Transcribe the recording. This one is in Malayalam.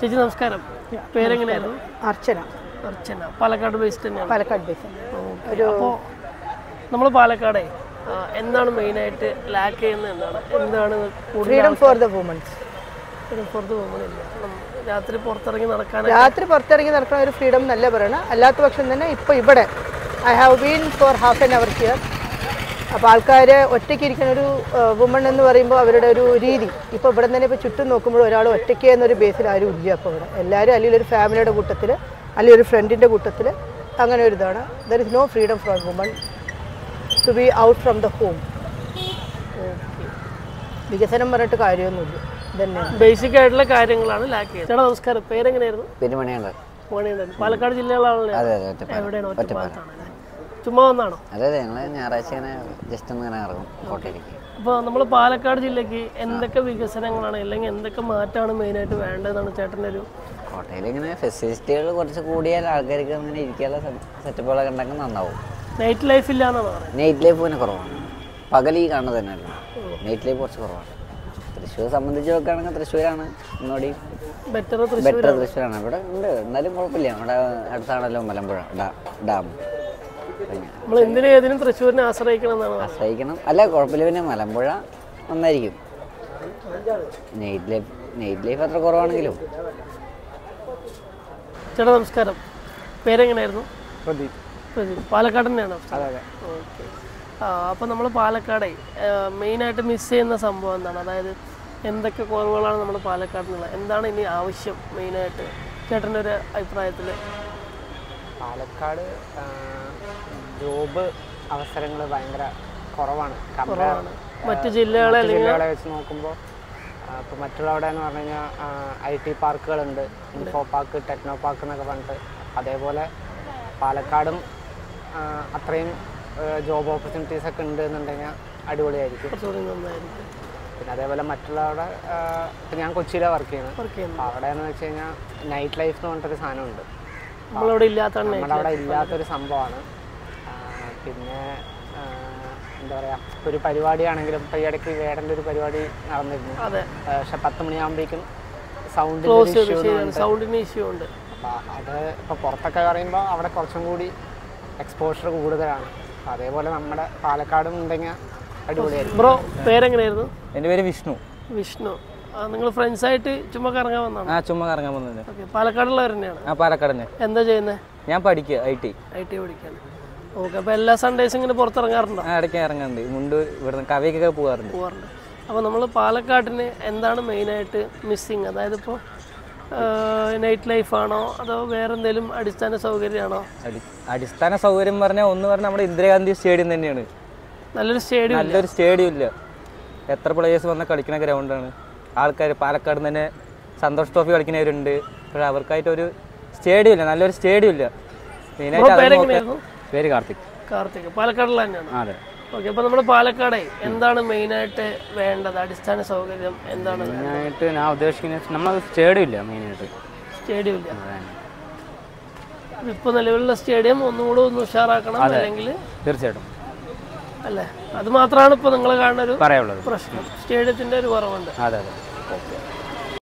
ചേച്ചി നമസ്കാരം. പേരെങ്ങനെയായിരുന്നു? അർച്ചന. അർച്ചന. പാലക്കാട് ബേസ്ഡ് തന്നെയാണ്? പാലക്കാട് ബേസ്. അപ്പോൾ നമ്മൾ പാലക്കാടെ എന്താണ് മെയിനായിട്ട് ലാക്ക് ചെയ്യുന്നത്? എന്താണ് freedom for the womens. Freedom for the woman ഇല്ല. രാത്രി പുറത്തിറങ്ങി നടക്കുന്ന ഒരു ഫ്രീഡം എന്നല്ല പറയണം. അല്ലാത്ത പക്ഷം തന്നെ ഇപ്പോൾ ഇവിടെ I have been for half an hour here. അപ്പോൾ ആൾക്കാർ ഒറ്റയ്ക്ക് ഇരിക്കുന്ന ഒരു വുമൺ എന്ന് പറയുമ്പോൾ അവരുടെ ഒരു രീതി ഇപ്പോൾ ഇവിടെ തന്നെ ഇപ്പോൾ ചുറ്റും നോക്കുമ്പോൾ ഒരാൾ ഒറ്റയ്ക്ക് എന്നൊരു ബേസിൽ ആരും ഇല്ല. അപ്പോൾ ഇവിടെ എല്ലാവരും അല്ലെങ്കിൽ ഒരു ഫാമിലിയുടെ കൂട്ടത്തിൽ അല്ലെങ്കിൽ ഒരു ഫ്രണ്ടിൻ്റെ കൂട്ടത്തിൽ അങ്ങനെ ഒരു ഇതാണ്. There is no freedom for woman to be out from the home. വികസനം പറഞ്ഞിട്ട് കാര്യമൊന്നുമില്ല. ഇതന്നെ ബേസിക് ആയിട്ടുള്ള കാര്യങ്ങളാണ് ലാക്ക് ചെയ്യുന്നത്. ചേട്ടാ നമസ്കാരം. പേരെങ്ങനെയായിരുന്നു? പാലക്കാട് ജില്ലകളാണല്ലോ. എവിടെയാണ്? ഒറ്റപ്പാലത്താണ്. ചുമ്മാ വന്നാണോ? അതെ, ഞങ്ങൾ ഞായറാഴ്ച ജസ്റ്റ് ഒന്ന് ഇറങ്ങും കോട്ടയിലേക്ക്. അപ്പോൾ നമ്മൾ പാലക്കാട് ജില്ലയ്ക്ക് എന്തൊക്കെ വികസനങ്ങളാണ് അല്ലെങ്കിൽ എന്തൊക്കെ മാറ്റമാണ് മെയിനായിട്ട് വേണ്ടതെന്നാണ് ചേട്ടൻ്റെ ഒരു? കോട്ടയിൽ ഇങ്ങനെ ഫെസിലിറ്റികൾ കുറച്ച് കൂടിയാൽ ആൾക്കാർക്ക് അങ്ങനെ ഇരിക്കാനുള്ള സെറ്റപ്പുകളൊക്കെ ഉണ്ടെങ്കിൽ നന്നാവും. നൈറ്റ് ലൈഫ് ഇല്ല എന്നാണ് പറയുന്നത്. നൈറ്റ് ലൈഫ് പിന്നെ കുറവാണ്. പകൽ ഈ കാണുന്നത് തന്നെയല്ല, നൈറ്റ് ലൈഫ് കുറച്ച് കുറവാണ്. തൃശ്ശൂർ സംബന്ധിച്ച് നോക്കുകയാണെങ്കിൽ തൃശ്ശൂരാണ് ഒന്നുകൂടി ബെറ്റർ. തൃശ്ശൂരാണ്. ഇവിടെ ഉണ്ട്, എന്നാലും കുഴപ്പമില്ല. ഇവിടെ അടുത്താണല്ലോ മലമ്പുഴ ഡാം. നമ്മൾ എന്തിനും ഏതിനും തൃശ്ശൂരിനെ ആശ്രയിക്കണം. അല്ല കുഴപ്പമില്ല. പിന്നെ മലമ്പുഴ നന്നായിരിക്കും. നൈറ്റ് ലൈഫ് അത്ര കുറവാണെങ്കിലും. ചേട്ടാ നമസ്കാരം. പേരെങ്ങനെയായിരുന്നു? പ്രദീപ്. പാലക്കാട് തന്നെയാണോ? ഓക്കെ. അപ്പോൾ നമ്മൾ പാലക്കാടെ മെയിനായിട്ട് മിസ് ചെയ്യുന്ന സംഭവം എന്താണ്? അതായത് എന്തൊക്കെ കുറവുകളാണ് നമ്മൾ പാലക്കാടിനുള്ളത്? എന്താണ് ഇനി ആവശ്യം മെയിനായിട്ട് ചേട്ടൻ്റെ ഒരു അഭിപ്രായത്തിൽ? പാലക്കാട് ജോബ് അവസരങ്ങൾ ഭയങ്കര കുറവാണ് മറ്റു ജില്ലകളെ വെച്ച് നോക്കുമ്പോൾ. ഇപ്പോൾ മറ്റുള്ളവിടെ എന്ന് പറഞ്ഞു കഴിഞ്ഞാൽ IT പാർക്കുകളുണ്ട്, ഇൻഫോ പാർക്ക്, ടെക്നോ പാർക്ക് എന്നൊക്കെ പറഞ്ഞിട്ട്. അതേപോലെ പാലക്കാടും അത്രയും ജോബ് ഓപ്പർച്യൂണിറ്റീസ് ഒക്കെ ഉണ്ട് എന്നുണ്ടെങ്കിൽ അടിപൊളിയായിരിക്കും. പിന്നെ അതേപോലെ മറ്റുള്ളവിടെ ഇപ്പം ഞാൻ കൊച്ചിയിലാണ് വർക്ക് ചെയ്യുന്നത്. അവിടെ എന്ന് വെച്ച് കഴിഞ്ഞാൽ നൈറ്റ് ലൈഫ് എന്ന് പറഞ്ഞിട്ടൊരു സാധനമുണ്ട്. നമ്മുടെ അവിടെ ഇല്ലാത്തൊരു സംഭവമാണ്. പിന്നെ എന്താ പറയുക, ഒരു പരിപാടിയാണെങ്കിലും ഇപ്പോൾ ഈ ഇടയ്ക്ക് വേടൻ്റെ ഒരു പരിപാടി നടന്നിരുന്നു. പക്ഷെ 10 മണിയാകുമ്പോഴേക്കും സൗണ്ടിന് ഇഷ്യൂ ഉണ്ട്. അപ്പോൾ അത് ഇപ്പോൾ പുറത്തൊക്കെ പറയുമ്പോൾ അവിടെ കുറച്ചും കൂടി എക്സ്പോഷർ കൂടുതലാണ്. അതേപോലെ നമ്മുടെ പാലക്കാടും ഉണ്ടെങ്കിൽ അടിപൊളിയായിരിക്കും. ബ്രോ പേരെങ്ങനെയായിരുന്നു? എൻ്റെ പേര് വിഷ്ണു. നിങ്ങൾ ഫ്രണ്ട്സായിട്ട് ചുമ്മാ കറങ്ങാൻ വന്നതാണ്? ചുമ്മാ കറങ്ങാൻ വന്നത്. പാലക്കാടുള്ളവർ തന്നെയാണ്? പാലക്കാട് തന്നെ. എന്താ ചെയ്യുന്നത്? ഞാൻ പഠിക്കുക, IT പഠിക്കാണ്. ഓക്കെ. അപ്പോൾ എല്ലാ സൺഡേസും ഇങ്ങനെ പുറത്തിറങ്ങാറുണ്ടോ? ഇടയ്ക്ക് ഇറങ്ങാറുണ്ട്. മുണ്ട് ഇവിടുന്ന് കവയ്ക്കൊക്കെ പോകാറുണ്ട്. അപ്പോൾ നമ്മൾ പാലക്കാട്ടിന് എന്താണ് മെയിനായിട്ട് മിസ്സിങ്? അതായത് ഇപ്പോൾ നൈറ്റ് ലൈഫാണോ അതോ വേറെ എന്തെങ്കിലും അടിസ്ഥാന സൗകര്യമാണോ? അടിസ്ഥാന സൗകര്യം പറഞ്ഞാൽ നമ്മുടെ ഇന്ദിരാഗാന്ധി സ്റ്റേഡിയം തന്നെയാണ്. നല്ലൊരു സ്റ്റേഡിയം ഇല്ല. എത്ര പ്ലേയേഴ്സ് വന്നാൽ കളിക്കുന്ന ഗ്രൗണ്ടാണ്. ആൾക്കാർ പാലക്കാട് തന്നെ സന്തോഷ് ട്രോഫി കളിക്കുന്നവരുണ്ട്. പക്ഷേ അവർക്കായിട്ടൊരു സ്റ്റേഡിയം ഇല്ല, നല്ലൊരു സ്റ്റേഡിയം ഇല്ല. മെയിനായിട്ട് പേര് കാർത്തിക്. പാലക്കാടുള്ള തന്നെയാണ്? അതെ. ഓക്കെ. അപ്പോൾ നമ്മുടെ പാലക്കാടെ എന്താണ് മെയിനായിട്ട് വേണ്ടത്? അടിസ്ഥാന സൗകര്യം എന്താണ് മെയിനായിട്ട് ഞാൻ ഉദ്ദേശിക്കുന്നത്? നമ്മൾ സ്റ്റേഡിയം ഇല്ല. മെയിനായിട്ട് സ്റ്റേഡിയം ഇല്ല. ഇപ്പോൾ നിലവിലുള്ള സ്റ്റേഡിയം ഒന്നുകൂടെ ഒന്ന് ഉഷാറാക്കണം. അല്ലെങ്കിൽ തീർച്ചയായിട്ടും അല്ലേ? അത് മാത്രമാണ് ഇപ്പോൾ നിങ്ങൾ കാണുന്ന ഒരു പറയാനുള്ളത് പ്രശ്നം. സ്റ്റേഡിയത്തിൻ്റെ ഒരു കുറവുണ്ട്. അതെ. ഓക്കെ.